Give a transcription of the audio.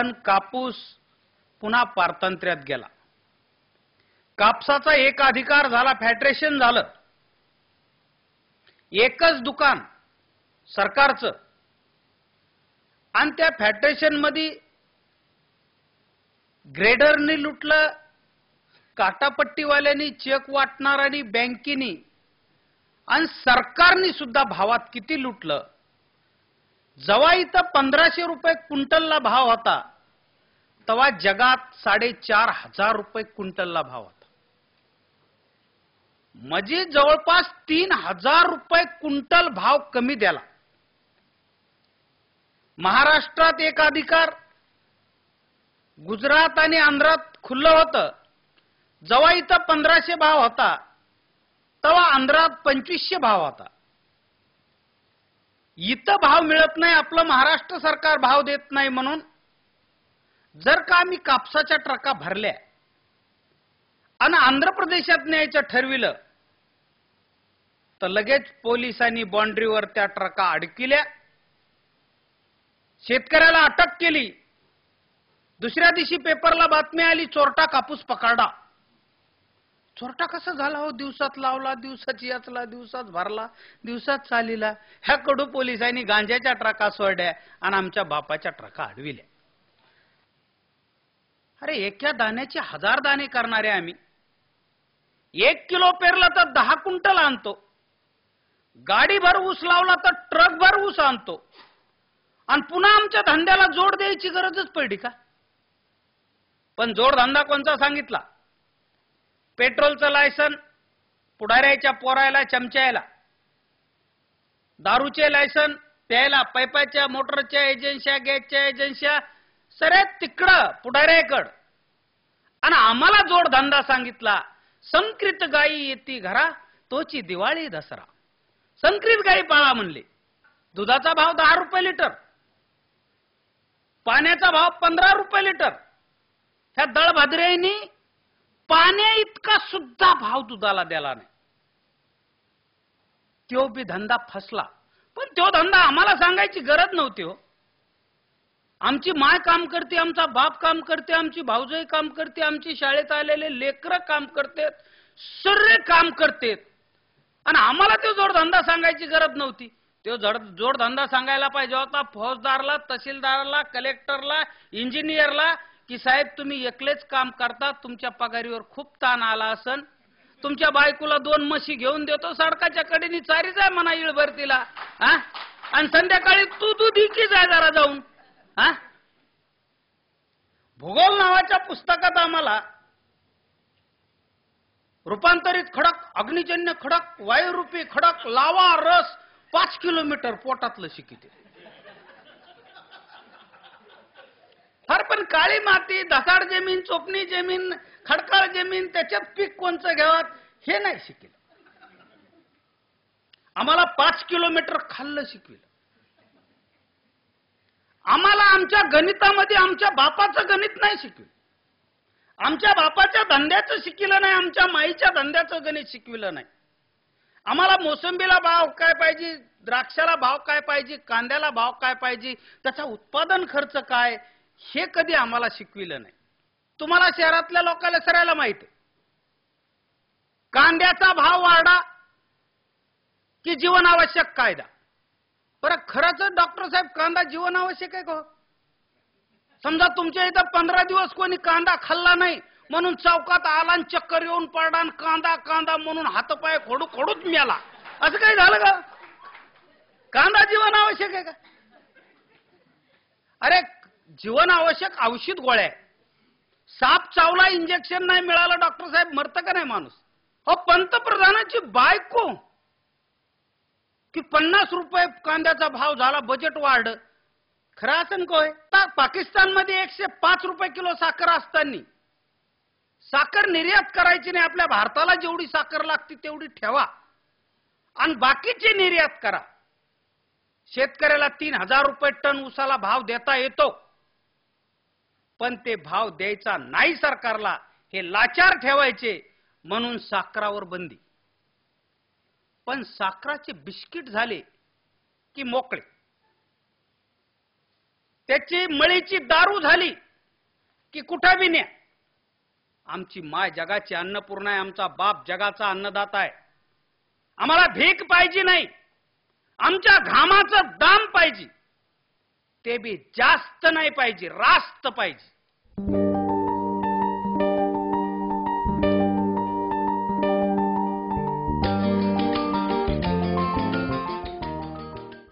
पण कापूस पुन्हा पारतंत्र्यात गेला. कापसाचा एक अधिकार झाला, फेडरेशन झालं. एकच दुकान सरकारचं, आणि त्या फेडरेशन मध्ये ग्रेडरनी लुटलं, काटापट्टीवाल्यांनी, चेक वाटणाऱ्यांनी, बँकेनी आणि सरकारनी सुद्धा भावात किती लुटलं. जेव्हा इथं 1500 रुपये क्विंटलला भाव होता, तेव्हा जगात 4500 रुपये क्विंटलला भाव होता. म्हणजे जवळपास 3000 रुपये क्विंटल भाव कमी द्याला. महाराष्ट्रात एक अधिकार, गुजरात आणि आंध्रात खुल्लं होतं. जेव्हा इथं 1500 भाव होता, तेव्हा आंध्रात 2500 भाव होता. इथं भाव मिळत नाही, आपलं महाराष्ट्र सरकार भाव देत नाही. म्हणून जर का आम्ही कापसाच्या ट्रका भरल्या आणि आंध्र प्रदेशात न्यायचं ठरविलं, तर लगेच पोलिसांनी बाउंड्रीवर त्या ट्रका अडकिल्या, शेतकऱ्याला अटक केली. दुसऱ्या दिवशी पेपरला बातमी आली, चोरटा कापूस पकडा. चोरटा कसा झाला हो? दिवसात लावला, दिवसात याचला, दिवसात भरला, दिवसात चालीला. ह्या कडू पोलिसांनी गांजाच्या ट्रका सोडल्या आणि आमच्या बापाच्या ट्रका अडविल्या. अरे एका दाण्याचे 1000 दाणे करणारे आम्ही. 1 किलो पेरला तर 10 क्विंटल आणतो. गाडीभर ऊस लावला तर ट्रकभर ऊस आणतो. आणि पुन्हा आमच्या धंद्याला जोड द्यायची गरजच पडली का? पण जोडधंदा कोणता सांगितला? पेट्रोलचं लायसन पुढाऱ्याच्या पोरायला, चमच्याला. दारूचे लायसन प्यायला, पैपाच्या, मोटरच्या एजन्स्या, गॅसच्या एजन्स्या, सरे तिकडं पुढाऱ्याकडं. आणि आम्हाला जोडधंदा सांगितला. संक्रित गायी येती घरा, तोची दिवाळी दसरा. संक्रित गायी पाळा म्हणले. दुधाचा भाव 10 रुपये लिटर, पाण्याचा भाव 15 रुपये लिटर. ह्या दळभद्रेंनी पाण्या इतका सुद्धा भाव दुधाला द्याला नाही. तो बी धंदा फसला. पण तो धंदा आम्हाला सांगायची गरज नव्हती हो. आमची माय काम करते, आमचा बाप काम करते, आमची भाऊजाई काम करते, आमची शाळेत आलेले लेकरं काम करतात, सर्व काम करतात. आणि आम्हाला तो जोडधंदा सांगायची गरज नव्हती. तो जोडधंदा सांगायला पाहिजे होता फौजदारला, तहसीलदारला, कलेक्टरला, इंजिनियरला, की साहेब तुम्ही एकलेच काम करता, तुमच्या पगारीवर खूप ताण आला असन, तुमच्या बायकोला 2 म्हशी घेऊन देतो, सडकाच्या कडेनी चारी जाय म्हणा इळभर तिला, आणि संध्याकाळी तू दूध इकी जाय जरा जाऊन. भूगोल नावाच्या पुस्तकात आम्हाला रूपांतरित खडक, अग्निजन्य खडक, वायुरूपी खडक, लावा, रस 5 किलोमीटर पोटातलं शिकिते. फार पण काळी माती, धसाड जमीन, चोपणी जमीन, खडकाळ जमीन, त्याच्यात पीक कोणचं घ्यावं हे नाही शिकलं. आम्हाला 5 किलोमीटर खाल्लं शिकविलं. आम्हाला आमच्या गणितामध्ये आमच्या बापाचं गणित नाही शिकविलं. आमच्या बापाच्या धंद्याचं शिकविलं नाही, आमच्या माईच्या धंद्याचं गणित शिकविलं नाही. आम्हाला मोसंबीला भाव काय पाहिजे, द्राक्षाला भाव काय पाहिजे, कांद्याला भाव काय पाहिजे, त्याचा उत्पादन खर्च काय, हे कधी आम्हाला शिकविलं नाही. तुम्हाला शहरातल्या लोकांना सरायला माहिती आहे, कांद्याचा भाव वाढा की जीवनावश्यक कायदा. बरं खरंच डॉक्टर साहेब कांदा जीवनावश्यक आहे का? समजा तुमच्या इथं 15 दिवस कोणी कांदा खाल्ला नाही म्हणून चौकात आला, चक्कर येऊन पडला, कांदा कांदा म्हणून हातपाय खोडू खोडूच मेला, असं काही झालं का? कांदा जीवनावश्यक आहे का? अरे जीवनावश्यक औषध गोळ्या. साप चावला, इंजेक्शन नाही मिळालं, डॉक्टर साहेब मरतं का नाही माणूस? हो पंतप्रधानाची बायको की 50 रुपये कांद्याचा भाव झाला, बजेट वाढलं. खरं असं कोय? पाकिस्तानमध्ये 105 रुपये किलो साखर असताना साखर निर्यात करायची नाही, आपल्या भारताला जेवढी साखर लागते तेवढी ठेवा आणि बाकीची निर्यात करा. शेतकऱ्याला 3000 रुपये टन ऊसाला भाव देता येतो, पण ते भाव द्यायचा नाही सरकारला, हे लाचार ठेवायचे म्हणून साखरावर बंदी. पण साखराचे बिस्किट झाले की मोकळे. त्याची मळीची दारू झाली की कुठं बी न्या. आमची माय जगाची अन्नपूर्णा आहे, आमचा बाप जगाचा अन्नदाता आहे. आम्हाला भीक पाहिजे नाही, आमच्या घामाचं दाम पाहिजे, ते बी जास्त नाही पाहिजे, रास्त पाहिजे.